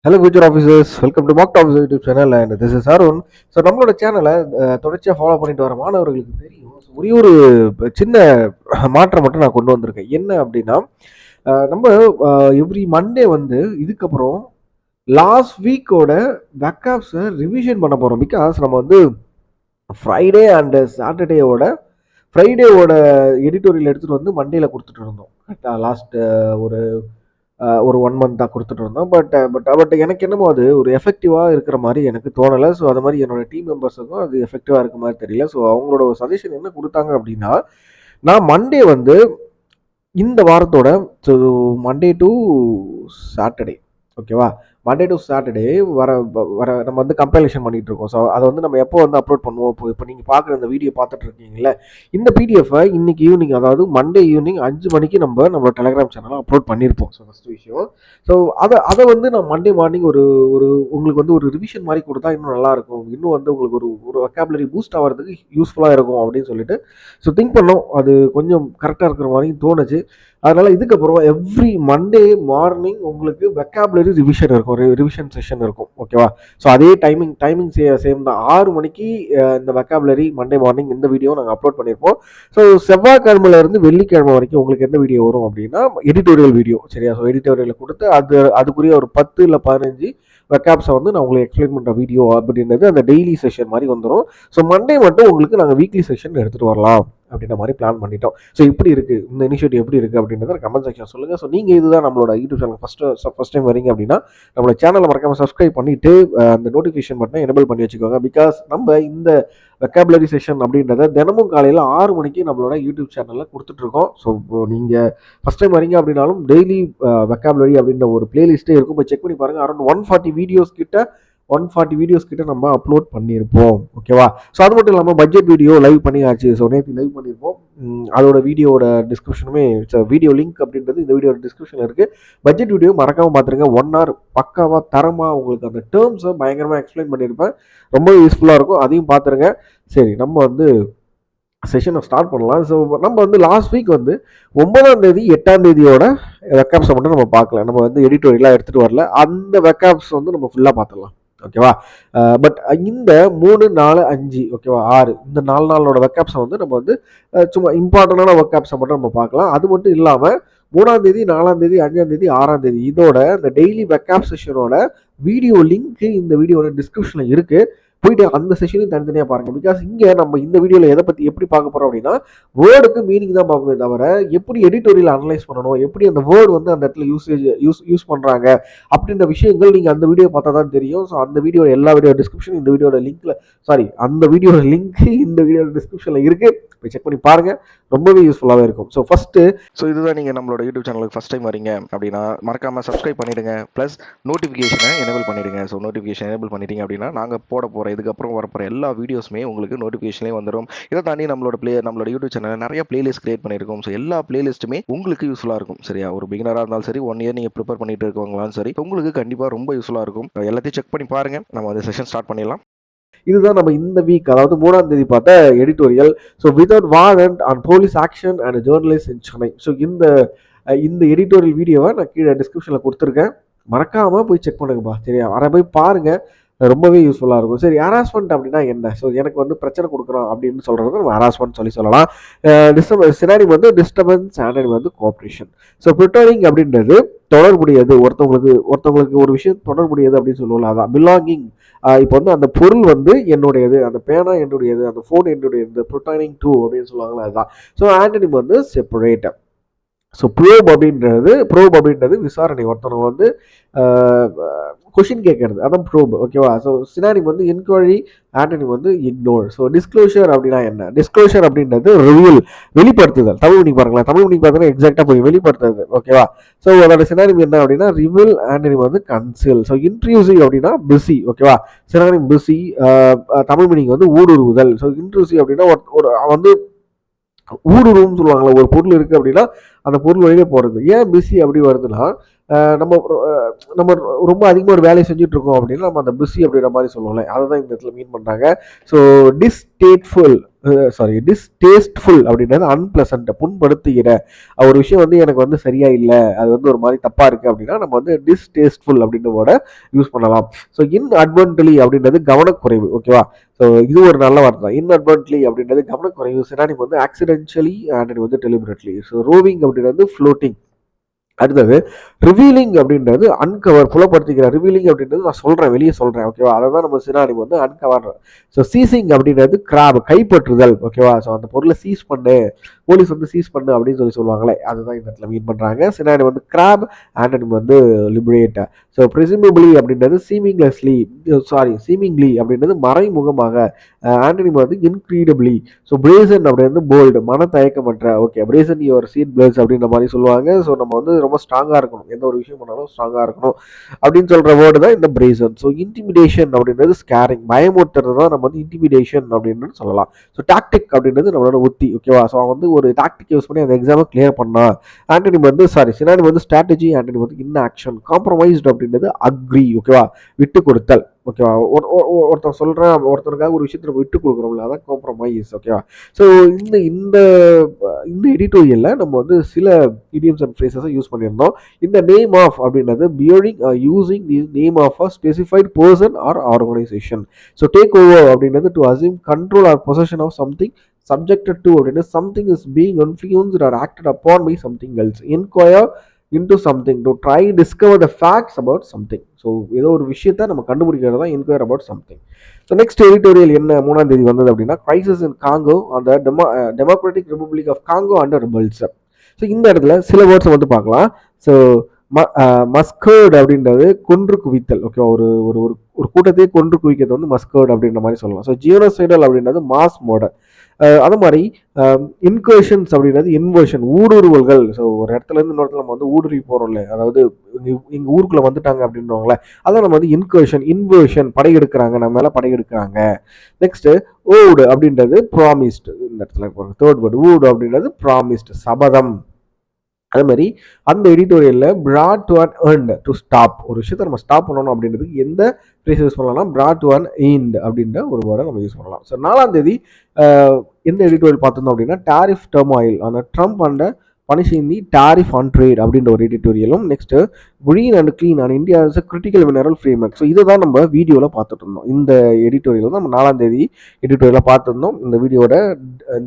Hello future officers, welcome to Mock Talks YouTube channel and this is Arun. So நம்மளோட சேனலை தொடர்ச்சியாக follow பண்ணிட்டு வர மாணவர்களுக்கு தெரியும். ஒரே ஒரு சின்ன மாற்றம் மட்டும் நான் கொண்டு வந்திருக்கேன். என்ன அப்படின்னா நம்ம எவ்ரி மண்டே வந்து இதுக்கப்புறம் லாஸ்ட் வீக்கோட பேக்கப்ஸை ரிவிஷன் பண்ண போகிறோம். பிகாஸ் நம்ம வந்து ஃப்ரைடே அண்ட் ஃப்ரைடேவோட எடிட்டோரியல் எடுத்துகிட்டு வந்து மண்டேல கொடுத்துட்டு இருந்தோம். கரெக்டாக லாஸ்ட் ஒரு ஒரு 1 மந்த்தாக கொடுத்துட்டு இருந்தோம். பட் எனக்கு என்னமோ அது ஒரு எஃபெக்டிவாக இருக்கிற மாதிரி எனக்கு தோணலை. ஸோ அது மாதிரி என்னோட டீம் மெம்பர்ஸுக்கும் அது எஃபெக்டிவாக இருக்க மாதிரி தெரியல. ஸோ அவங்களோட ஒரு சஜஷன் என்ன கொடுத்தாங்க அப்படின்னா, நான் மண்டே வந்து இந்த வாரத்தோட ஸோ மண்டே டு சாட்டர்டே ஓகேவா, மண்டே டு சாட்டர்டே வர வர நம்ம வந்து கம்பைலேஷன் பண்ணிட்டு இருக்கோம். ஸோ அதை வந்து நம்ம எப்போ வந்து அப்லோட் பண்ணுவோம். இப்போ நீங்கள் பார்க்குற இந்த வீடியோ பார்த்துட்டு இருக்கீங்களே, இந்த பிடிஎஃபை இன்னைக்கு ஈவினிங், அதாவது மண்டே ஈவினிங் 5 மணிக்கு நம்மளோட டெலிகிராம் சேனலில் அப்லோட் பண்ணியிருப்போம். ஸோ ஃபஸ்ட் விஷயம், ஸோ அதை வந்து நான் மண்டே மார்னிங் ஒரு ஒரு உங்களுக்கு வந்து ஒரு ரிவிஷன் மாதிரி கொடுத்தா இன்னும் நல்லாயிருக்கும், இன்னும் வந்து உங்களுக்கு ஒரு வொக்காபுலரி பூஸ்ட் ஆகிறதுக்கு யூஸ்ஃபுல்லாக இருக்கும் அப்படின்னு சொல்லிட்டு ஸோ திங்க் பண்ணோம். அது கொஞ்சம் கரெக்டாக இருக்கிற மாதிரி தோணுச்சு. அதனால இதுக்கப்புறம் எவ்ரி மண்டே மார்னிங் உங்களுக்கு வெக்காபுலரி ரிவிஷன் இருக்கும், ரிவிஷன் செஷன் இருக்கும். ஓகேவா, ஸோ அதே டைமிங் சேம் தான். 6 மணிக்கு இந்த வெக்காபுலரி மண்டே மார்னிங் இந்த வீடியோ நாங்கள் அப்லோட் பண்ணியிருப்போம். ஸோ செவ்வாய்க்கிழமையில இருந்து வெள்ளிக்கிழமை வரைக்கும் உங்களுக்கு எந்த வீடியோ வரும் அப்படின்னா எடிட்டோரியல் வீடியோ. சரியா, ஸோ எடிட்டோரியல் கொடுத்து அதுக்குரிய ஒரு 10 இல்லை 15 வெக்காப்ஸை வந்து நான் உங்களுக்கு எக்ஸ்பிளைன் பண்ணுற வீடியோ அப்படின்றது அந்த டெய்லி செஷன் மாதிரி வந்துடும். ஸோ மண்டே மட்டும் உங்களுக்கு நாங்கள் வீக்லி செஷன் எடுத்துகிட்டு வரலாம் அப்படின்ற மாதிரி பிளான் பண்ணிட்டோம். ஸோ இப்படி இருக்குது இந்த இனிஷியேட்டிவ், எப்படி இருக்குது அப்படின்றத கமெண்ட் செக்ஷன் சொல்லுங்கள். ஸோ நீங்கள் இதுதான் நம்மளோட யூடியூப் சேனல் ஃபஸ்ட் டைம் வரீங்க அப்படின்னா நம்மளோட சேனலை மறக்காமல் சப்ஸ்கிரைப் பண்ணிவிட்டு அந்த நோட்டிஃபிகேஷன் பட்டனை எனேபிள் பண்ணி வச்சுக்கோங்க. பிகாஸ் நம்ம இந்த வெக்காபுலரி செஷன் அப்படின்றத தினமும் காலையில் 6 மணிக்கு நம்மளோட யூடியூப் சேனலில் கொடுத்துட்ருக்கோம். ஸோ நீங்கள் ஃபஸ்ட் டைம் வரீங்க அப்படின்னாலும் டெய்லி வெக்காபுலரி அப்படின்ற ஒரு பிளேலிஸ்ட்டே இருக்கும், போய் செக் பண்ணி பாருங்கள். அரௌண்ட் 140 வீடியோஸ் கிட்ட நம்ம அப்லோட் பண்ணியிருப்போம். ஓகேவா, ஸோ அது மட்டும் இல்லாமல் பட்ஜெட் வீடியோ லைவ் பண்ணியாச்சு. ஸோ நேற்று லைவ் பண்ணியிருப்போம். அதோட வீடியோட டிஸ்கிரிப்ஷனுமே வீடியோ லிங்க் அப்படின்றது இந்த வீடியோட டிஸ்கிரிப்ஷனில் இருக்குது. பட்ஜெட் வீடியோ மறக்காமல் பார்த்துருங்க. 1 hour பக்காவாக தரமாக உங்களுக்கு அந்த டேர்ம்ஸை பயங்கரமாக எக்ஸ்பிளைன் பண்ணியிருப்பேன். ரொம்ப யூஸ்ஃபுல்லாக இருக்கும், அதையும் பார்த்துருங்க. சரி, நம்ம வந்து செஷனை ஸ்டார்ட் பண்ணலாம். ஸோ நம்ம வந்து லாஸ்ட் வீக் வந்து 9ஆம் தேதி 8ஆம் தேதியோட வெக்காப்ஸை மட்டும் நம்ம பார்க்கல. நம்ம வந்து எடிட்டோரியலாக எடுத்துகிட்டு வரல. அந்த வெக்காப்ஸ் வந்து நம்ம ஃபுல்லாக பார்த்துடலாம். ஓகேவா, பட் இந்த 3, 4, 5 ஓகேவா 6 இந்த 4 நாளோட வெக்காப்ஸை வந்து நம்ம வந்து சும்மா இம்பார்ட்டண்டான வெக்காப்ஸை மட்டும் நம்ம பார்க்கலாம். அது மட்டும் இல்லாமல் 3ஆம் தேதி, 4ஆம் தேதி, 5ஆம் தேதி, 6ஆம் தேதி இதோட இந்த டெய்லி வெக்காப் செஷனோட வீடியோ லிங்க் இந்த வீடியோட டிஸ்கிரிப்ஷனில் இருக்குது. போயிட்டு அந்த செஷனையும் தனித்தனியாக பாருங்கள். பிகாஸ் இங்கே நம்ம இந்த வீடியோவில் எதை பற்றி எப்படி பார்க்க போகிறோம் அப்படின்னா வேர்டுக்கு மீனிங் தான் பார்க்கவே தவிர எப்படி எடிட்டோரியல் அனலைஸ் பண்ணணும், எப்படி அந்த வேர்டு வந்து அந்த இடத்துல யூஸ் பண்ணுறாங்க அப்படின்ற விஷயங்கள் நீங்கள் அந்த வீடியோ பார்த்தா தான் தெரியும். ஸோ அந்த வீடியோ எல்லா வீடியோ டிஸ்கிரிப்ஷன் இந்த வீடியோட அந்த வீடியோட லிங்க் இந்த வீடியோட டிஸ்கிரிப்ஷனில் இருக்குது, போய் செக் பண்ணி பாருங்கள். ரொம்பவே யூஸ்ஃபுல்லாகவே இருக்கும். ஸோ இதுதான் நீங்கள் நம்மளோட யூடியூப் சேனலுக்கு ஃபஸ்ட் டைம் வரீங்க அப்படின்னா மறக்காமல் சப்ஸ்கிரைப் பண்ணிவிடுங்க. ப்ளஸ் நோட்டிஃபிகேஷனை எனேபிள் பண்ணிவிடுங்க. ஸோ நோட்டிஃபிகேஷன் எனேபிள் பண்ணிட்டீங்க அப்படின்னா நாங்கள் போட போகிற இதுக்கப்புறம் வரப்போகிற எல்லா வீடியோஸுமே உங்களுக்கு நோட்டிஃபிகேஷன்லேயே வந்துடும். இதை தாண்டி நம்மளோட யூடியூப் சேனலில் நிறைய பிளேலிஸ்ட் கிரியேட் பண்ணியிருக்கோம். ஸோ எல்லா பிளேலிஸ்ட்டுமே உங்களுக்கு யூஸ்ஃபுல்லாக இருக்கும். சரியா, ஒரு பிகினராக இருந்தாலும் சரி, 1 year நீங்கள் ப்ரிப்பேர் பண்ணிட்டு இருக்கவங்களாலும் சரி, உங்களுக்கு கண்டிப்பாக ரொம்ப யூஸ்ஃபுல்லாக இருக்கும். எல்லாத்தையும் செக் பண்ணி பாருங்கள். நம்ம வந்து செஷன் ஸ்டார்ட் பண்ணிடலாம். இதுதான் நம்ம இந்த வீக், அதாவது 3ஆம் தேதி பார்த்த editorial. So without warrant on police action and journalist in Chennai. So இந்த எடிட்டோரியல் வீடியோவை நான் கீழே டிஸ்கிரிப்ஷனில் கொடுத்துருக்கேன், மறக்காமல் போய் செக் பண்ணுங்கப்பா. சரியா, வர போய் பாருங்கள், ரொம்பவே யூஸ்ஃபுல்லாக இருக்கும். சரி, ஹராஸ்மெண்ட் அப்படின்னா என்ன? ஸோ எனக்கு வந்து பிரச்சனை கொடுக்குறோம் அப்படின்னு சொல்கிறது நம்ம ஹராஸ்மெண்ட் சொல்லலாம். சினாரிம் வந்து டிஸ்டர்பன்ஸ், ஆண்டனி வந்து கோஆப்ரேஷன். ஸோ ப்ரிட்டர்னிங் அப்படின்றது தொடர்புடையது, ஒருத்தவங்களுக்கு ஒரு விஷயம் தொடர்புடையது அப்படின்னு சொல்லுவோம்ல, அதான் பிலாங்கிங். இப்போ வந்து அந்த பொருள் வந்து என்னுடையது, அந்த பேனா என்னுடையது, அந்த ஃபோன் என்னுடையது, ப்ரிட்டர்னிங் டு அப்படின்னு சொல்லுவாங்களா, அதுதான். ஸோ ஆண்டனி வந்து செப்பரேட். ஸோ ப்ரோப் அப்படின்றது விசாரணை, ஒருத்தவங்க வந்து கொஷின் கேட்கறது, அதான் ப்ரோப். ஓகேவா, ஸோ சினானிம் வந்து என்கொயரி, ஆண்டனிம் வந்து இக்னோர். ஸோ டிஸ்க்ளோஷர் அப்படின்னா என்ன? டிஸ்க்ளோஷர் அப்படின்றது ரிவீல், வெளிப்படுத்துதல். தமிழ் மீனிங் பாருங்களேன், தமிழ் மீனிங் பார்த்தீங்கன்னா எக்ஸாக்டாக போய் வெளிப்படுத்துறது. ஓகேவா, ஸோ அதோட சினானிம் என்ன அப்படின்னா ரிவீல், ஆண்டனிம் வந்து கன்சில். ஸோ இன்ட்ரூசிவ் அப்படின்னா பிஸி. ஓகேவா, சினானிம் பிஸி, தமிழ் மீனிங் வந்து ஊடுருவுதல். ஸோ இன்ட்ரூசிவ் அப்படின்னா ஒரு வந்து ஊடுருவும் சொல்லுவாங்களா, ஒரு பொருள் இருக்குது அப்படின்னா அந்த பொருள் வழியிலே போகிறது. ஏன் பிஸி அப்படி வருதுன்னா, நம்ம ரொம்ப அதிகமாக ஒரு வேலையை செஞ்சுட்டு இருக்கோம் அப்படின்னா நம்ம அந்த பிஸி அப்படின்ற மாதிரி சொல்லுவோம்ல, அதை தான் இந்த இடத்துல மீன் பண்ணுறாங்க. ஸோ டிஸ்டேட்ஃபுல், டிஸ்டேஸ்ட்ஃபுல் அப்படின்றது அன்பிளசன்ட், புண்படுத்துகிற ஒரு விஷயம் வந்து எனக்கு வந்து சரியா இல்லை, அது வந்து ஒரு மாதிரி தப்பா இருக்கு அப்படின்னா நம்ம வந்து டிஸ்டேஸ்ட்ஃபுல் அப்படின்றதோட யூஸ் பண்ணலாம். ஸோ இன்அட்வென்ட்லி அப்படின்றது கவனக்குறைவு. ஓகேவா? ஸோ இது ஒரு நல்ல வார்த்தை தான். இன்அட்வென்ட்லி அப்படின்றது கவனக்குறைவு. சினானிம் வந்து ஆக்சிடென்ஷியலி அண்ட் வந்து டெலிபரேட்லி. ஸோ ரோவிங் அப்படின்றது ஃப்ளோட்டிங். அடுத்தது ரிவீலிங் அப்படின்றது அன்கவர், புலப்படுத்திக்கிற. ரிவீலிங் அப்படின்றது நான் சொல்றேன், வெளியே சொல்றேன். ஓகேவா? அதை தான் நம்ம சினானிம் வந்து அன்கவர். ஸோ சீசிங் அப்படின்றது கிராப், கைப்பற்றுதல். ஓகேவா? ஸோ அந்த பொருளை சீஸ் பண்ணு, போலீஸ் வந்து சீஸ் பண்ணு அப்படின்னு சொல்லுவாங்களே, அதுதான் இந்த இடத்துல மீன் பண்றாங்க. சினானிம் வந்து கிராப், ஆண்டனிம் வந்து லிபரேட். ஸோ ப்ரிசிமிபிளி அப்படின்றது சீமிங்லி அப்படின்றது மறைமுகமாக. ஆண்டனிம் வந்து இன்க்ரீடிபிளி. ஸோ பிரேசன் அப்படின்றது போல்டு, மன தயக்கமற்ற. ஓகே, பிரேசன் யுவர் சீட் பிளட்ஸ் அப்படின்ற மாதிரி சொல்லுவாங்க. ஸோ நம்ம வந்து ரொம்ப ஸ்ட்ராங்காக இருக்கணும், எந்த ஒரு விஷயம் பண்ணாலும் ஸ்ட்ராங்காக இருக்கணும் அப்படின்னு சொல்கிற வேர்டு தான் இந்த பிரேசன். ஸோ இன்டிமிடேஷன் அப்படின்றது ஸ்கேரிங், பயமுறுத்துறது தான் நம்ம வந்து இன்டிமிடேஷன் அப்படின்னு சொல்லலாம். ஸோ டாக்டிக் அப்படின்றது நம்மளோட உத்தி. ஓகேவா? ஸோ அவன் வந்து ஒரு டாக்டிக் யூஸ் பண்ணி அந்த எக்ஸாமை கிளியர் பண்ணா. ஆண்டனிம் வந்து சினானிம் வந்து ஸ்ட்ராட்டஜி, ஆண்டனிம் வந்து இன்ஆக்ஷன். காம்ப்ரமைஸ்டு அப்படின்றது அக்ரி. ஓகேவா? விட்டு கொடுத்தல். ஓகேவா? ஒருத்தர் சொல்கிறேன், ஒருத்தருக்காக ஒரு விஷயத்தை நம்ம விட்டு கொடுக்குறோம்ல, அதான் காம்ப்ரமைஸ். ஓகேவா? ஸோ இந்த இந்த இந்த எடிட்டோரியலில் நம்ம வந்து சில idioms அண்ட் ஃப்ரேசஸை யூஸ் பண்ணியிருந்தோம். இந்த நேம் ஆஃப் அப்படின்றது bearing using the name of a specified person or organisation. So take over அப்படின்றது to assume control or possession of something. Subjected to அப்படின்னா something is being influenced or acted upon by something else. Enquire into something to try discover the facts about something. So ஏதோ ஒரு விஷயத்தை நம்ம கண்டுபிடிக்கிறது தான் enquire about something. So next editorial என்ன 3ஆம் தேதி வந்தது அப்படின்னா, கிரைசிஸ் இன் காங்கோ அந்த democratic republic of Congo under rebels. So இந்த இடத்துல சில வேர்ட்ஸ் வந்து பார்க்கலாம். ஸோ மஸ்கர்ட் அப்படின்றது கொன்று குவித்தல். ஓகே, ஒரு ஒரு ஒரு கூட்டத்தையே கொன்று குவிக்கிறது வந்து மஸ்கர்ட் அப்படின்ற மாதிரி சொல்லலாம். ஸோ ஜியோனோசைடல் அப்படின்றது மாஸ் மர்டர். அது மாதிரி இன்கர்ஷன்ஸ் அப்படின்றது இன்வர்ஷன், ஊடுருவல்கள். ஸோ ஒரு இடத்துல இருந்து இன்னொரு இடத்துல நம்ம வந்து ஊடுருவி போகிறோம்ல, அதாவது எங்கள் ஊருக்குள்ளே வந்துட்டாங்க அப்படின்றவங்களே, அதான் நம்ம வந்து இன்வர்ஷன், படையெடுக்கிறாங்க, நம்ம மேலே படையெடுக்கிறாங்க. நெக்ஸ்ட் ஓடு அப்படின்றது ப்ராமிஸ்டு. இந்த இடத்துல தேர்ட் வேர்டு ஊடு அப்படின்றது ப்ராமிஸ்டு, சபதம். அதே மாதிரி அந்த எடிட்டோரியலில் brought to an end to stop, ஒரு விஷயத்தை நம்ம ஸ்டாப் பண்ணணும் அப்படின்றதுக்கு எந்த ஃப்ரேஸ் யூஸ் பண்ணலாம்னா brought to an end அப்படின்ற ஒரு வேர்டை நம்ம யூஸ் பண்ணலாம். ஸோ 4ஆம் தேதி எந்த எடிட்டோரியல் பார்த்துருந்தோம் அப்படின்னா, டாரிஃப் டர்மாயில் அந்த Trump and punishing the tariff on trade அப்படின்ற ஒரு எடிட்டோரியலும். Next green and clean and India is critical mineral framework. So இதை தான் நம்ம வீடியோவில் பார்த்துட்டு இருந்தோம். இந்த எடிட்டோரியல் தான் நம்ம 4ஆம் தேதி எடிட்டோரியலாக பார்த்துருந்தோம். இந்த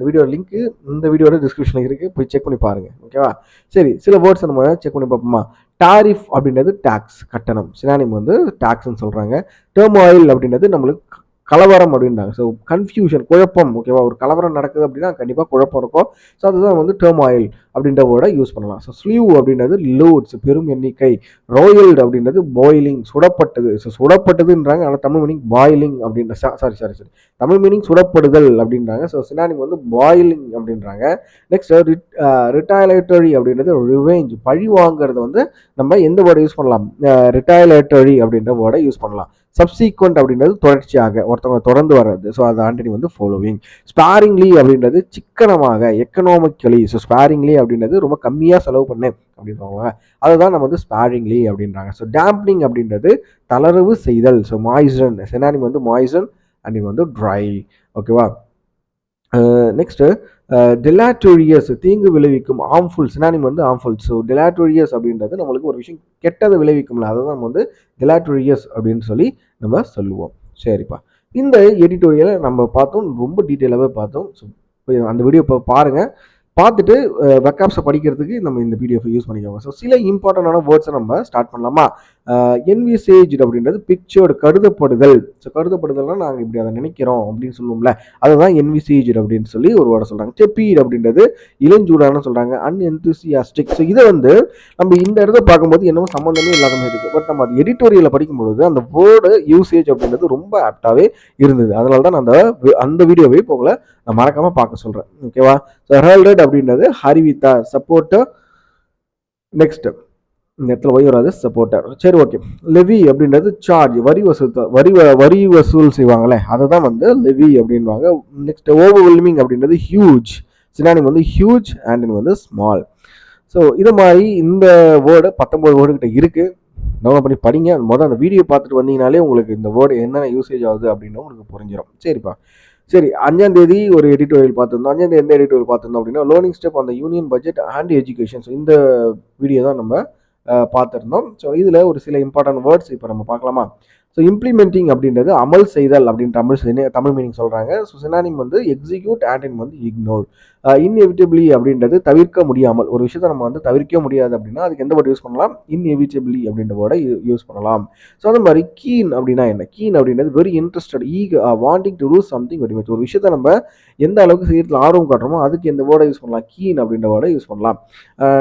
வீடியோ லிங்க்கு இந்த வீடியோட டிஸ்கிரிப்ஷனில் இருக்குது, போய் செக் பண்ணி பாருங்கள். ஓகேவா? சரி, சில வேர்ட்ஸ் நம்ம செக் பண்ணி பார்ப்போமா. டாரிஃப் அப்படின்றது டாக்ஸ், கட்டணம். சினானிம் வந்து டாக்ஸ்ன்னு சொல்கிறாங்க. டர்மாயில் அப்படின்றது நம்மளுக்கு கலவரம் அப்படின்றாங்க. ஸோ கன்ஃபியூஷன், குழப்பம். ஓகேவா? ஒரு கலவரம் நடக்குது அப்படின்னா கண்டிப்பாக குழப்பம் இருக்கும். ஸோ அதுதான் வந்து டர்மாயில் அப்படின்ற வேர்டை யூஸ் பண்ணலாம். ஸோ ஸ்லீவ் அப்படின்றது லோட்ஸ், பெரும் எண்ணிக்கை. ராயல்டு அப்படின்றது பாயிலிங், சுடப்பட்டது. ஸோ சுடப்பட்டதுன்றாங்க, ஆனால் தமிழ் மீனிங் பாயிலிங் அப்படின்ற சாரி தமிழ் மீனிங் சுடப்படுதல் அப்படின்றாங்க. ஸோ சினானிம் வந்து பாயிலிங் அப்படின்றாங்க. நெக்ஸ்ட் ரிட்டாலியேட்டரி அப்படின்றது ரிவெஞ்ச், பழி வாங்குறது. வந்து நம்ம எந்த வேர்டை யூஸ் பண்ணலாம்? ரிட்டாலியேட்டரி அப்படின்ற வேர்டை யூஸ் பண்ணலாம். சப்சீக்வெண்ட் அப்படின்றது தொடர்ச்சியாக, ஒருத்தவங்க தொடர்ந்து வர்றது. ஸோ அது ஆண்டனி வந்து ஃபாலோவிங். ஸ்பாரிங்லி அப்படின்றது சிக்கனமாக, எக்கனாமிக்கலி. ஸோ ஸ்பாரிங்லி அப்படின்றது ரொம்ப கம்மியாக செலவு பண்ணு அப்படின்றாங்க, அதுதான் நம்ம வந்து ஸ்பாரிங்லி அப்படின்றாங்க. ஸோ டேம்ப்னிங் அப்படின்றது தளர்வு செய்தல். ஸோ மாய்சன், சினானிம் வந்து மாய்சன் அண்ட் வந்து ட்ரை. ஓகேவா? நெக்ஸ்ட் டெலாட்டோரியஸ், தீங்கு விளைவிக்கும். ஆர்ம்ஃபுல், சினானிம் வந்து ஆர்ம்ஃபுல். ஸோ டெலாட்டோரியஸ் அப்படின்றது நம்மளுக்கு ஒரு விஷயம் கெட்டதை விளைவிக்கும்ல, அதை தான் நம்ம வந்து டெலாட்டோரியஸ் அப்படின்னு சொல்லி நம்ம சொல்லுவோம். சரிப்பா, இந்த எடிட்டோரியலை நம்ம பார்த்தோம், ரொம்ப டீட்டெயிலாகவே பார்த்தோம். ஸோ அந்த வீடியோ இப்போ பாருங்கள், பார்த்துட்டு வெக்காப்ஸை படிக்கிறதுக்கு நம்ம இந்த பிடிஎஃப் யூஸ் பண்ணிக்கோங்க. ஸோ சில இம்பார்ட்டண்டான வேர்ட்ஸை நம்ம ஸ்டார்ட் பண்ணலாமா. என்விசேஜ் அப்படின்றது பிக்சர்டு, கருதப்படுதல். ஸோ கருதப்படுதல்னா நாங்கள் இப்படி அதை நினைக்கிறோம் அப்படின்னு சொல்லுவோம்ல, அதுதான் என்விசேஜ் அப்படின்னு சொல்லி ஒரு வேர்டை சொல்கிறாங்க. டெப்பீட் அப்படின்றது இளஞ்சூடானு சொல்கிறாங்க. அன்என்தூசியாஸ்டிக். ஸோ இதை வந்து நம்ம இந்த இடத்த பார்க்கும்போது என்னமோ சம்மந்தமே இல்லாத மாதிரி இருக்குது. பட் நம்ம அது எடிட்டோரியலை படிக்கும்பொழுது அந்த வேர்டு யூசேஜ் அப்படின்றது ரொம்ப ஆப்டாகவே இருந்தது. அதனால தான் நான் அந்த வீடியோவை போகல நான் மறக்காமல் பார்க்க சொல்கிறேன். ஓகேவா? ஸோ ஹெர்ல்டட் அப்படின்றது ஹரிவிதா, சப்போர்ட்டர். நெக்ஸ்ட் இந்த இடத்துல ஒய் வராது, சப்போர்ட்டர். சரி, ஓகே. லெவி அப்படின்றது சார்ஜ், வரி வசூல் செய்வாங்களே, அதை தான் வந்து லெவி அப்படின்வாங்க. நெக்ஸ்ட் ஓவர்வெல்மிங் அப்படின்றது ஹியூஜ், சினானிம் வந்து ஹியூஜ் அண்ட் வந்து ஸ்மால். ஸோ இது மாதிரி இந்த வேர்டு 19 வேர்டு கிட்ட இருக்குது. டவுன்லோட் பண்ணி படிங்க. அந்த வீடியோ பார்த்துட்டு வந்தீங்கனாலே உங்களுக்கு இந்த வேர்டு என்னென்ன யூசேஜ் ஆகுது அப்படின்னு உங்களுக்கு புரிஞ்சிடும். சரிப்பா, சரி, 5ஆம் தேதி ஒரு எடிட்டோரியல் பார்த்துருந்தோம். 5ஆம் தேதி எந்த எடிட்டோரியல் பார்த்துருந்தோம் அப்படின்னா, learning step on the union budget and education. So இந்த வீடியோ தான் நம்ம பார்த்துருந்தோம். ஸோ இதில் ஒரு சில இம்பார்ட்டன்ட் வேர்ட்ஸ் இப்போ நம்ம பார்க்கலாமா? ஸோ இம்ப்ளிமெண்டிங் அப்படின்றது அமல் செய்தல் அப்படின்னு தமிழ் மீனிங் சொல்கிறாங்க. ஸோ சினானிம் வந்து எக்ஸிக்யூட், ஆன்டனிம் வந்து இக்னோர். இன்எவிட்டபிளி அப்படின்றது தவிர்க்க முடியாமல், ஒரு விஷயத்தை நம்ம வந்து தவிர்க்க முடியாது அப்படின்னா அதுக்கு எந்த வேர்டு யூஸ் பண்ணலாம்? இன்எவிட்டபிளி அப்படின்ற வேர்டை யூஸ் பண்ணலாம். ஸோ அந்த மாதிரி கீன் அப்படின்னா என்ன? கீன் அப்படின்றது very interested, wanting to do something very much. ஒரு விஷயத்தை நம்ம எந்த அளவுக்கு செய்யறதுல ஆர்வம் காட்டுறோமோ அதுக்கு எந்த வேர்டை யூஸ் பண்ணலாம்? கீன் அப்படின்ற வேர்டை யூஸ் பண்ணலாம்.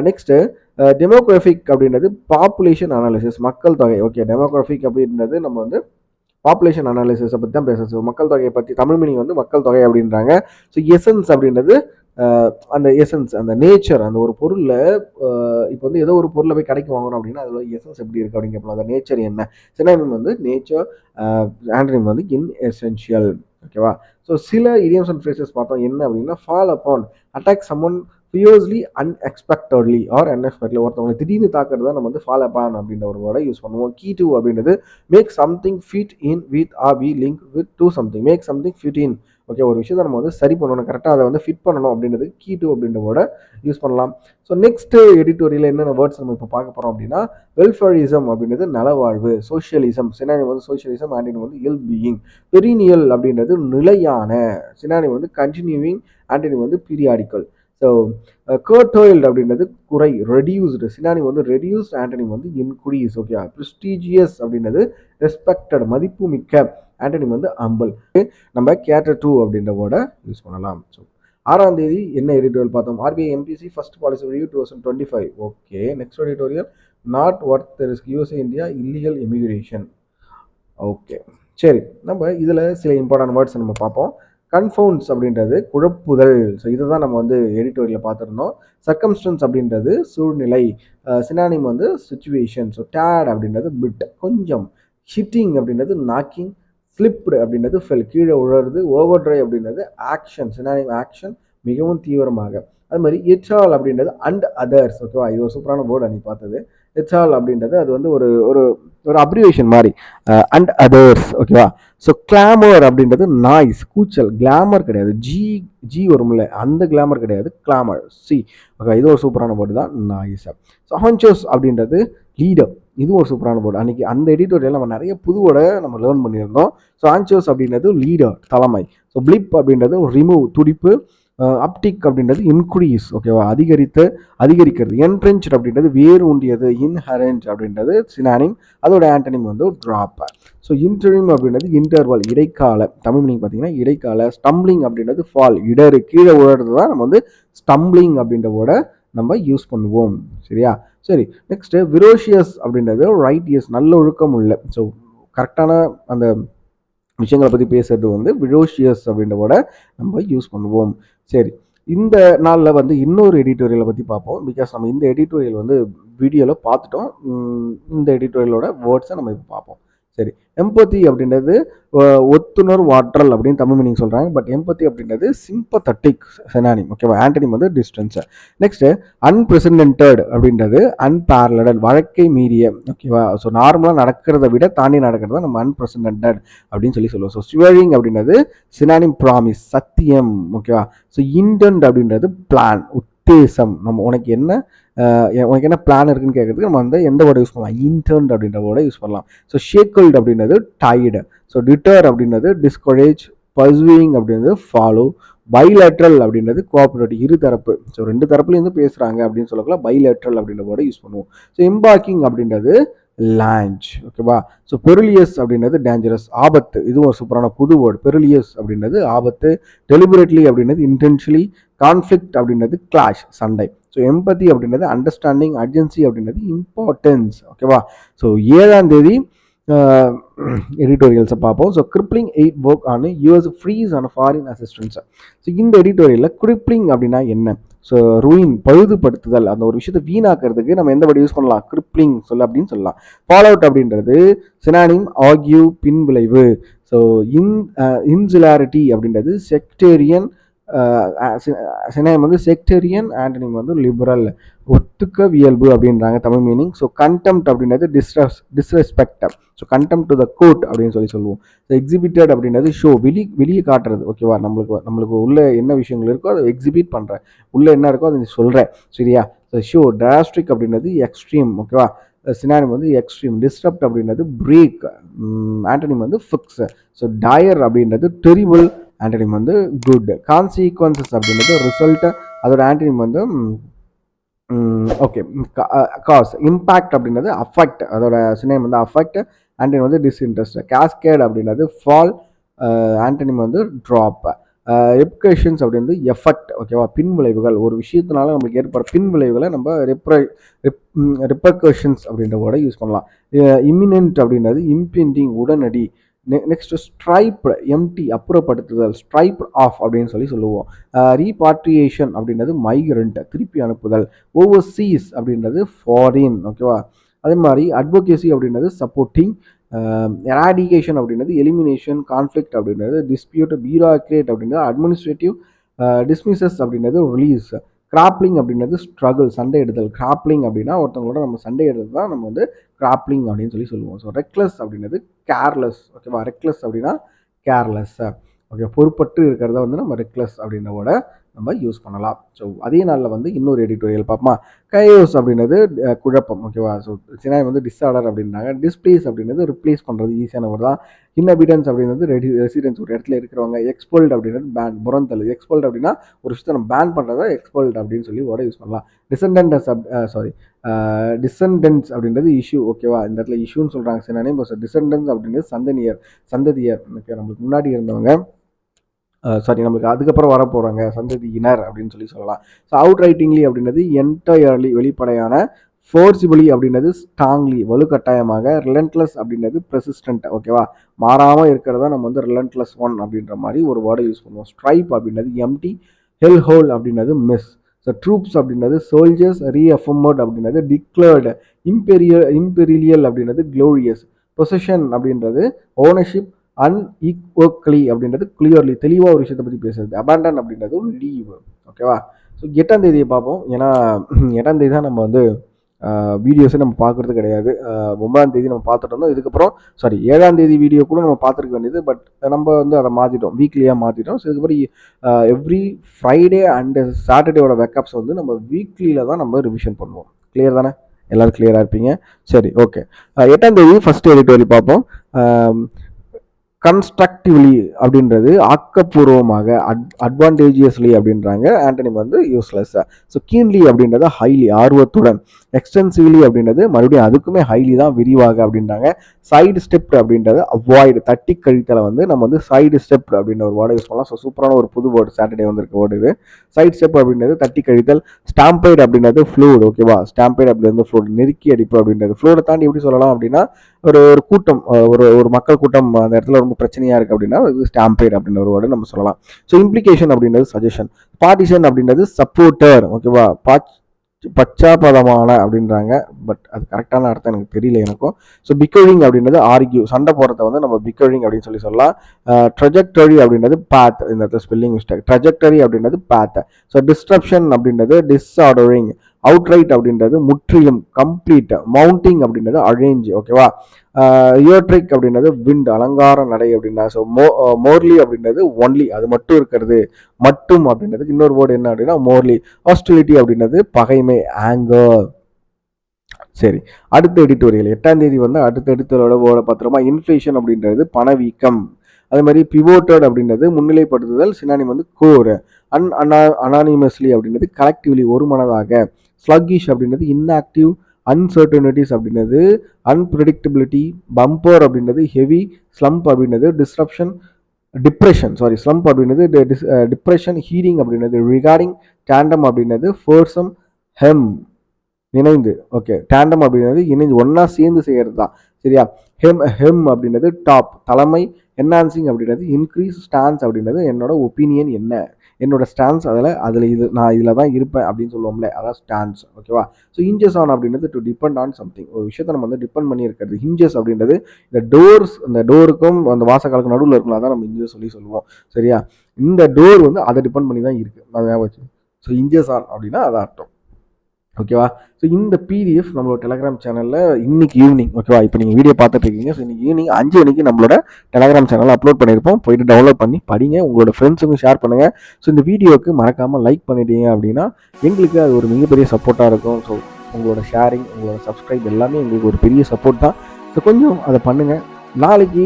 நெக்ஸ்ட் டெமோகிராஃபிக் அப்படின்றது பாப்புலேஷன் அனாலிசிஸ், மக்கள் தொகை. ஓகே, டெமோகிராஃபிக் அப்படின்றது நம்ம வந்து பாப்புலேஷன் அனாலிசிஸை பற்றி தான் பேசுறது. மக்கள் தொகையை பற்றி தமிழ் மீனிங் வந்து மக்கள் தொகை அப்படின்றாங்க. ஸோ எசன்ஸ் அப்படின்றது அந்த எசன்ஸ், அந்த நேச்சர், அந்த ஒரு பொருளில் இப்போ வந்து ஏதோ ஒரு பொருளை போய் கடைக்கு வாங்குறோம் அப்படின்னா அதோட எசன்ஸ் எப்படி இருக்குது அப்படின்னு கேட்போம். அந்த நேச்சர் என்ன? சினானிம் வந்து நேச்சர், ஆன்டனிம் வந்து இன்எசென்ஷியல். ஓகேவா? ஸோ சில இடியம்ஸ் அண்ட் ஃப்ரேசஸ் பார்த்தோம். என்ன அப்படின்னா, fall upon, attack someone fiercely, unexpectedly or unexpectedly. ஒருத்தவங்களை திடீர்னு தாக்குறது தான் நம்ம வந்து ஃபால் அப்பான் அப்படின்ற ஒரு வேர்டை யூஸ் பண்ணுவோம். கீ டு அப்படின்றது make something fit in with or be link with to something. Make something fit in. Okay, ஒரு விஷயத்தை நம்ம வந்து சரி பண்ணணும், கரெக்டாக அதை வந்து ஃபிட் பண்ணணும் அப்படின்றது கீ டு அப்படின்ற வேர்டை யூஸ் பண்ணலாம். ஸோ நெக்ஸ்ட் எடிட்டோரியல் என்னென்ன வேர்ட்ஸ் நம்ம இப்போ பார்க்க போகிறோம் அப்படின்னா, வெல்ஃபேரிசம் அப்படின்றது நலவாழ்வு, சோஷியலிசம், சினானிம் வந்து சோஷியலிசம், ஆன்டனிம் வந்து இல் பீயிங். பெரினியல் அப்படின்றது நிலையான, சினானிம் வந்து கண்டினியூவிங், ஆன்டனிம் வந்து பீரியாடிக்கல். ஸோ கர்டோயில்ட் அப்படின்றது குறை, ரெடியூஸ்டு, சினானிம் வந்து ரெடியூஸ்ட், ஆன்டனிம் வந்து இன்க்ரீஸ். ஓகே, ப்ரெஸ்டீஜியஸ் அப்படின்றது ரெஸ்பெக்டட், மதிப்பு மிக்க, ஆன்டனிம் வந்து அம்பல். நம்ம கேட்டர் டூ அப்படின்ற வேர்டை யூஸ் பண்ணலாம். ஸோ 6ஆம் தேதி என்ன எடிட்டோரியல் பார்த்தோம்? RBI MPC first policy review 2025. Okay, next editorial not worth risk, USA India illegal immigration. Okay, சரி, நம்ம இதில் சில இம்பார்ட்டன்ட் வேர்ட்ஸ் நம்ம பார்ப்போம். கன்ஃபவுண்ட்ஸ் அப்படின்றது குழப்புதல். ஸோ இதை தான் நம்ம வந்து எடிட்டோரியலில் பார்த்துருந்தோம். சர்க்கம்ஸ்டன்ஸ் அப்படின்றது சூழ்நிலை, சினானிம் வந்து சுச்சுவேஷன். ஸோ டேட் அப்படின்றது பிட், கொஞ்சம். ஹிட்டிங் அப்படின்றது நாக்கிங், ஸ்லிப்டு அப்படின்றது ஃபெல், கீழே உழறது. ஓவர் ட்ரை அப்படின்றது ஆக்ஷன், சினானிம் ஆக்ஷன், மிகவும் தீவிரமாக. அது மாதிரி எச்ஆல் அப்படின்றது அண்ட் அதர்ஸ். ஓகேவா? இது ஒரு சூப்பரான வேர்டு அன்னைக்கு பார்த்தது. எச்ஆல் அப்படின்றது அது வந்து ஒரு ஒரு ஒரு அப்ரிவேஷன் மாதிரி, அண்ட் அதர்ஸ். ஓகேவா? ஸோ கிளாமர் அப்படின்றது நாய்ஸ், கூச்சல். கிளாமர் கிடையாது, ஜி வரும்ல, அந்த கிளாமர் கிடையாது, கிளாமர், சி. ஓகே, இது ஒரு சூப்பரான வேர்டு தான், நாய்ஸ். ஸோ ஹான்சோஸ் அப்படின்றது லீடர், இது ஒரு சூப்பரான வேர்டு. அன்னைக்கு அந்த எடிட்டோரியல் நம்ம நிறைய புது வேர்டை நம்ம லேர்ன் பண்ணியிருந்தோம். ஸோ ஹான்சோஸ் அப்படின்றது லீடர், தலைமை. ஸோ பிளிப் அப்படின்றது ரிமூவ், துடிப்பு. அப்டிக் அப்படின்றது இன்க்ரீஸ். ஓகேவா? அதிகரிக்கிறது. என்ட்ரென்ச் அப்படின்றது வேறு உண்டியது. இன்ஹரண்ட் அப்படின்றது சினானிம், அதோட ஆன்டனிம் வந்து ட்ராப். ஸோ இன்டரிம் அப்படின்றது இன்டர்வல், இடைக்கால. தமிழ் மீனிங் பார்த்தீங்கன்னா இடைக்கால. ஸ்டம்பிளிங் அப்படின்றது ஃபால், இடறு, கீழே உழறது தான் நம்ம வந்து ஸ்டம்பிளிங் அப்படின்ற வேர்டை நம்ம யூஸ் பண்ணுவோம். சரியா? சரி, நெக்ஸ்ட் விரோஷியஸ் அப்படின்றது ரைட்டியஸ், நல்ல ஒழுக்கம் உள்ள. ஸோ கரெக்டான அந்த விஷயங்களை பற்றி பேசுறது வந்து விரோஷியஸ் அப்படின்ற வேர்டை நம்ம யூஸ் பண்ணுவோம். சரி, இந்த நாளில் வந்து இன்னொரு எடிட்டோரியலை பற்றி பார்ப்போம். பிகாஸ் நம்ம இந்த எடிட்டோரியல் வந்து வீடியோவில் பார்த்துட்டோம். இந்த எடிட்டோரியலோட வேர்ட்ஸை நம்ம இப்போ பார்ப்போம். சரி, எம்பத்தி அப்படின்றது ஒத்துணர்வாற்றல் அப்படின்னு தமிழ் மீனிங் சொல்கிறாங்க. பட் எம்பத்தி அப்படின்றது சிம்பத்தட்டிக், சினானிம். ஓகேவா? ஆன்டனிம் வந்து டிஸ்டன்ஸ். நெக்ஸ்ட் அன்பிரசிடென்டட் அப்படின்றது அன்பேரலல், வழக்கை மீறிய. ஓகேவா? ஸோ நார்மலாக நடக்கிறத விட தாண்டி நடக்கிறத நம்ம அன்பிரசிடென்டட் அப்படின்னு சொல்லுவோம். ஸோ ஸ்வரிங் அப்படின்றது சினானிம் ப்ராமிஸ், சத்தியம். ஓகேவா? ஸோ இன்டென்ட் அப்படின்றது பிளான், உத்தேசம். நம்ம உனக்கு என்ன பிளான் இருக்குன்னு கேட்கறதுக்கு நம்ம வந்து எந்த வேர்டை யூஸ் பண்ணலாம்? இன்டென்ட் அப்படின்ற வேர்டை யூஸ் பண்ணலாம். ஸோ ஷேக்கிள்ட் அப்படின்றது டைடு. ஸோ டிட்டர் அப்படின்றது டிஸ்கரேஜ், பர்சுவிங் அப்படின்றது ஃபாலோ, பைலேட்ரல் அப்படின்றது கோஆபரேட்டிவ், இருதரப்பு. ஸோ ரெண்டு தரப்புலேருந்து பேசுகிறாங்க அப்படின்னு சொல்லலாம், பைலேட்ரல் அப்படின்ற வேர்டை யூஸ் பண்ணுவோம். ஸோ எம்பார்க்கிங் அப்படின்றது லான்ச். ஓகேவா? ஸோ பெரிலியஸ் அப்படின்றது டேஞ்சரஸ், ஆபத்து. இதுவும் ஒரு சூப்பரான புது வேர்டு. பெரிலியஸ் அப்படின்றது ஆபத்து. டெலிபரேட்லி அப்படின்றது இன்டென்ஷனலி. கான்ஃப்ளிக்ட் அப்படின்றது கிளாஷ், சண்டை. ஸோ எம்பத்தி அப்படின்றது அண்டர்ஸ்டாண்டிங், அர்ஜென்சி அப்படின்றது இம்பார்ட்டன்ஸ். ஓகேவா? ஸோ 7ஆம் தேதி எடிட்டோரியல்ஸை பார்ப்போம். So crippling 8 work on US freeze on foreign assistance. So இந்த எடிட்டோரியலில் கிரிப்ளிங் அப்படின்னா என்ன? ஸோ ரூயின், பழுதுபடுத்துதல். அந்த ஒரு விஷயத்தை வீணாக்கிறதுக்கு நம்ம எந்த வேர்டு யூஸ் பண்ணலாம்? கிரிப்ளிங் அப்படின்னு சொல்லலாம். ஃபால் அவுட் அப்படின்றது சினானிம் ஆர்கியூ, பின்விளைவு. ஸோ இன்சுலாரிட்டி அப்படின்றது செக்டேரியன், சினானிம் வந்து செக்டேரியன், ஆண்டனிம் வந்து லிபரல். ஒத்துக்கவியல்பு அப்படின்றாங்க தமிழ் மீனிங். ஸோ கண்டெம்ட் அப்படின்றது disrespect. So contempt to the court அப்படின்னு சொல்லுவோம். ஸோ எக்ஸிபிட்டட் அப்படின்றது ஷோ, வெளியே காட்டுறது. ஓகேவா, நம்மளுக்கு உள்ள என்ன விஷயங்கள் இருக்கோ அதை எக்ஸிபிட் பண்ணுறேன், உள்ள என்ன இருக்கோ அதை சொல்கிறேன். சரியா. So show. டிராஸ்டிக் அப்படின்றது எக்ஸ்ட்ரீம். ஓகேவா. சினானிம் வந்து எக்ஸ்ட்ரீம். டிஸ்டர்ப்ட் அப்படின்றது பிரேக், ஆண்டனிம் வந்து ஃபிக்ஸ். ஸோ டயர் அப்படின்றது டெரிபிள், ஆண்டனிம் வந்து குட். கான்சிக்வன்சஸ் அப்படின்றது ரிசல்ட், அதோட ஆண்டனிம் வந்து ஓகே காஸ். இம்பேக்ட் அப்படின்றது அஃபெக்ட், அதோட சினேம் வந்து அஃபெக்ட், ஆண்டனிம் வந்து டிஸ்இன்ட்ரெஸ்ட். கேஸ்கேட் அப்படின்றது ஃபால், ஆண்டனிம் வந்து ட்ராப். ரெப்கேஷன்ஸ் அப்படின்றது எஃபெக்ட். ஓகேவா, பின் விளைவுகள். ஒரு விஷயத்தினால நம்மளுக்கு ஏற்படுற பின் விளைவுகளை நம்ம ரெப்பர்கஷன்ஸ் அப்படின்ற வேர்டை யூஸ் பண்ணலாம். இமினென்ட் அப்படின்றது இம்பிண்டிங், உடனடி. நெக்ஸ்ட் ஸ்ட்ரைப், எம்டி, அப்புறப்படுத்துதல், ஸ்ட்ரைப் ஆஃப் அப்படின்னு சொல்லுவோம். ரீபாட்ரியேஷன் அப்படின்றது மைக்ரண்ட், திருப்பி அனுப்புதல். ஓவர்சீஸ் அப்படின்றது ஃபாரின். ஓகேவா. அதே மாதிரி அட்வொகேசி அப்படின்றது சப்போர்ட்டிங். எராடிகேஷன் அப்படின்றது எலிமினேஷன். கான்ஃப்ளிக்ட் அப்படின்றது டிஸ்பியூட். பியூரோக்ரேட் அப்படின்றது அட்மினிஸ்ட்ரேட்டிவ். டிஸ்மிசஸ் அப்படின்றது ரிலீஸ். கிராப்லிங் அப்படின்றது ஸ்ட்ரகிள், சண்டை எடுத்தல். கிராப்லிங் அப்படின்னா ஒருத்தவங்களோட நம்ம சண்டை எடுத்தது தான் நம்ம வந்து கிராப்லிங் அப்படின்னு சொல்லுவோம். ஸோ ரெக்லெஸ் அப்படின்றது கேர்லெஸ். ஓகேவா. ரெக்லெஸ் அப்படின்னா கேர்லெஸ். ஓகே, பொறுப்பற்று இருக்கிறத வந்து நம்ம ரெக்லெஸ் அப்படின்றவோட நம்ம யூஸ் பண்ணலாம். ஸோ அதே நாளில் வந்து இன்னொரு எடிட்டோரியல் பார்ப்போமா. கயோஸ் அப்படின்றது குழப்பம். ஓகேவா. ஸோ சினாய் வந்து டிஸ்ஆர்டர் அப்படின்றாங்க. டிஸ்பிளேஸ் அப்படின்றது ரிப்ளேஸ் பண்ணுறது, ஈஸியான ஒரு தான். இன்ஹபிட்டன்ஸ் அப்படின்றது ரெசிடென்ஸ், ஒரு இடத்துல இருக்கிறவங்க. எக்ஸ்போல்ட் அப்படின்றது பேன், புறந்தல். எக்ஸ்போல்ட் அப்படின்னா ஒரு விஷயத்தை நம்ம பேன் பண்ணுறதா எக்ஸ்போல்ட் அப்படின்னு சொல்லி வேர்டை யூஸ் பண்ணலாம். டிசெண்டன்ஸ் அப்படின்றது இஷ்யூ. ஓகேவா. இந்த இடத்துல இஷ்யூன்னு சொல்கிறாங்க சினானிம். டிசெண்டன்ஸ் அப்படின்றது சந்ததியர். ஓகே, நம்மளுக்கு முன்னாடி இருந்தவங்க, நம்மளுக்கு அதுக்கப்புறம் வர போகிறாங்க சந்ததியினர் அப்படின்னு சொல்லலாம். ஸோ அவுட் ரைட்டிங்லி அப்படின்றது என்டையர்லி, வெளிப்படையான. ஃபோர்சிபிளி அப்படின்றது ஸ்ட்ராங்லி, வலுக்கட்டாயமாக. ரிலன்ட்லெஸ் அப்படின்றது பெர்சிஸ்டன்ட். ஓகேவா, மாறாமல் இருக்கிறதா நம்ம வந்து ரிலன்ட்லெஸ் ஒன் அப்படின்ற மாதிரி ஒரு வேர்டை யூஸ் பண்ணுவோம். ஸ்ட்ரைப் அப்படின்றது எம்டி. ஹெல் ஹோல் அப்படின்றது மிஸ். ஸோ ட்ரூப்ஸ் அப்படின்றது சோல்ஜர்ஸ். ரீஅஃபர்மட் அப்படின்றது டிக்ளேர்டு. இம்பெரியல் அப்படின்றது க்ளோரியஸ். பொசிஷன் அப்படின்றது ஓனர்ஷிப். அன்இக்வலி அப்படின்றது கிளியர்லி, தெளிவாக ஒரு விஷயத்தை பற்றி பேசுறது. அபேண்டன் அப்படின்றது ஒரு லீவ். ஓகேவா. ஸோ 8ஆம் தேதியை பார்ப்போம். ஏன்னா 8ஆம் தேதி தான் நம்ம வந்து வீடியோஸை நம்ம பார்க்குறது கிடையாது. 9ஆம் தேதி நம்ம பார்த்துட்டு இருந்தோம். இதுக்கப்புறம் 7ஆம் தேதி வீடியோ கூட நம்ம பார்த்துருக்க வேண்டியது. பட் நம்ம வந்து அதை மாற்றிட்டோம், வீக்லியாக மாற்றிட்டோம். ஸோ இதுக்கப்புறம் எவ்ரி ஃப்ரைடே அண்டு சாட்டர்டேவோட பேக்கப்ஸ் வந்து நம்ம வீக்லியில் தான் நம்ம ரிவிஷன் பண்ணுவோம். கிளியர் தானே? எல்லோரும் கிளியராக இருப்பீங்க. சரி, ஓகே. 8ஆம் தேதி ஃபர்ஸ்ட் எடிட்டோரியல் பார்ப்போம். கன்ஸ்ட்ரக்டிவ்லி அப்படின்றது ஆக்கப்பூர்வமாக, அட்வான்டேஜியஸ்லி அப்படின்றாங்க. ஆண்டனிம் வந்து யூஸ்லெஸ். ஸோ கீன்லி அப்படின்றது ஹைலி, ஆர்வத்துடன். எக்ஸ்டென்சிவ்லி அப்படின்றது மறுபடியும் அதுக்குமே ஹைலி தான், விரிவாக அப்படின்றாங்க. சைடு ஸ்டெப் அப்படின்றது அவாய்டு, தட்டி கழித்தலை வந்து நம்ம வந்து சைடு ஸ்டெப் அப்படின்ற ஒரு வேர்டை யூஸ் பண்ணலாம். ஸோ சூப்பரான ஒரு புது வேர்டு சாட்டர்டே வந்திருக்க வேர்டு இது. சைடு ஸ்டெப் அப்படின்றது தட்டி கழித்தல். ஸ்டாம்பைட் அப்படின்றது ஃப்ளூட். ஓகேவா. ஸ்டாம்பைட் அப்படின்றது ஃப்ளூட், நெருக்கி அடிப்பு அப்படின்றது. ஃப்ளூடை தாண்டி எப்படி சொல்லலாம் அப்படின்னா ஒரு கூட்டம், ஒரு மக்கள் கூட்டம் அந்த இடத்துல ரொம்ப பிரச்சனையா இருக்கு அப்படின்னா இது ஸ்டாம்பேட் அப்படின்ற ஒரு வேர்டு நம்ம சொல்லலாம். ஸோ இம்ப்ளிகேஷன் அப்படின்றது சஜஷன். பார்ட்டிஷன் அப்படின்றது சப்போர்ட்டர். ஓகேவா. பச்சாபதமான அப்படின்றாங்க. பட் அது கரெக்டான அர்த்தம் எனக்கு தெரியல எனக்கும். ஸோ பிக்கரிங் அப்படின்றது ஆர்கியூ, சண்டை போடுறத வந்து நம்ம பிக்கரிங் அப்படின்னு சொல்லலாம். ட்ரஜெக்டரி அப்படின்றது பாத், இந்த இடத்துல ஸ்பெல்லிங் மிஸ்டேக். ட்ரஜெக்டரி அப்படின்றது பாத். ஸோ டிஸ்ட்ரப்ஷன் அப்படின்றது டிஸ்ஆர்டரிங். அவுட்ரைட் அப்படின்றது முற்றிலும், கம்ப்ளீட். மவுண்டிங் அப்படின்றது அரேஞ்ச். ஓகேவா. யோட்ரிக் அப்படின்றது விண்ட், அலங்கார நடை அப்படின்னா. ஸோ மோர்லி அப்படின்றது ஒன்லி, அது மட்டும் இருக்கிறது. மட்டும் அப்படின்றது இன்னொரு வேர்டு என்ன அப்படின்னா மோர்லி. ஹாஸ்டிலிட்டி அப்படின்றது பகைமை, ஆங்கர். சரி, அடுத்த எடிட்டோரியல் 8ஆம் தேதி வந்து அடுத்த எடிட்டோரியலோட பத்திரமா. இன்ஃப்ளேஷன் அப்படின்றது பணவீக்கம். அதே மாதிரி பிவோட்டட் அப்படின்றது முன்னிலைப்படுத்துதல். சினானிம் வந்து கோர். அனானிமஸ்லி அப்படின்றது கலெக்டிவ்லி, ஒரு மனதாக. ஸ்லக்கிஷ் அப்படின்றது இன்ஆக்டிவ். அன்சர்டனிட்டிஸ் அப்படின்றது அன்பிரடிக்டபிலிட்டி. பம்பர் அப்படின்றது ஹெவி. ஸ்லம்ப் அப்படின்றது டிப்ரெஷன். ஸ்லம்ப் அப்படின்றது டிப்ரெஷன். ஹீரிங் அப்படின்றது ரிகார்டிங். டேண்டம் அப்படின்றது ஃபோர்சம். ஹெம், இணைந்து. ஓகே, டேண்டம் அப்படின்றது இணைந்து, ஒன்னா சேர்ந்து செய்யறது தான். சரியா. ஹெம் அப்படின்றது டாப், தலைமை. என்ஹான்சிங் அப்படின்றது இன்க்ரீஸ். ஸ்டான்ஸ் அப்படின்றது என்னோட ஒப்பீனியன் என்ன, என்னோட ஸ்டான்ஸ் அதில் நான் இதில் தான் இருப்பேன் அப்படின்னு சொல்லுவோம்ல, அதான் ஸ்டான்ஸ். ஓகேவா? ஸோ ஹிஞ்சஸ் ஆன் அப்படின்றது டு டிபெண்ட் ஆன் சம்திங். ஒரு விஷயத்தை நம்ம வந்து டிபெண்ட் பண்ணி இருக்கிறது. ஹிஞ்சஸ் அப்படின்றது இந்த டோருக்கும் அந்த வாசக்காலுக்கும் நடுவில் இருக்கலாம், தான் நம்ம ஹிஞ்சஸ் சொல்லுவோம். சரியா? இந்த டோர் வந்து அதை டிபெண்ட் பண்ணி தான் இருக்குது. நான் ஞாபகம் வச்சு. ஸோ ஹிஞ்சஸ் ஆன் அப்படின்னா அதான் அர்த்தம். ஓகேவா? ஸோ இந்த பிடிஎஃப் நம்மளோட டெலகிராம் சேனலில் இன்னைக்கு ஈவினிங், ஓகேவா, இப்போ நீங்கள் வீடியோ பார்த்துட்டு இருக்கீங்க. ஸோ இன்னைக்கு ஈவினிங் 5 மணிக்கு நம்மளோட டெலகிராம் சேனலில் அப்லோட் பண்ணியிருப்போம். போயிட்டு டவுன்லோட் பண்ணி படிங்க, உங்களோட ஃப்ரெண்ட்ஸுக்கும் ஷேர் பண்ணுங்கள். ஸோ இந்த வீடியோவுக்கு மறக்காமல் லைக் பண்ணிட்டீங்க அப்படின்னா எங்களுக்கு அது ஒரு மிகப்பெரிய சப்போர்ட்டாக இருக்கும். ஸோ உங்களோட ஷேரிங், உங்களோட சப்ஸ்கிரைப் எல்லாமே எங்களுக்கு ஒரு பெரிய சப்போர்ட் தான். ஸோ கொஞ்சம் அதை பண்ணுங்கள். நாளைக்கு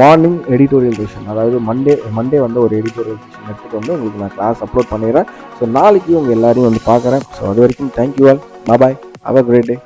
மார்னிங் எடிட்டோரியல் செஷன், அதாவது மண்டே வந்து ஒரு எடிட்டோரியல் செஷன் எடுத்துகிட்டு வந்து உங்களுக்கு நான் கிளாஸ் அப்லோட் பண்ணிடுறேன். ஸோ நாளைக்கு உங்கள் எல்லாரையும் வந்து பார்க்குறேன். ஸோ அது வரைக்கும் thank you all. Bye. Have a great day.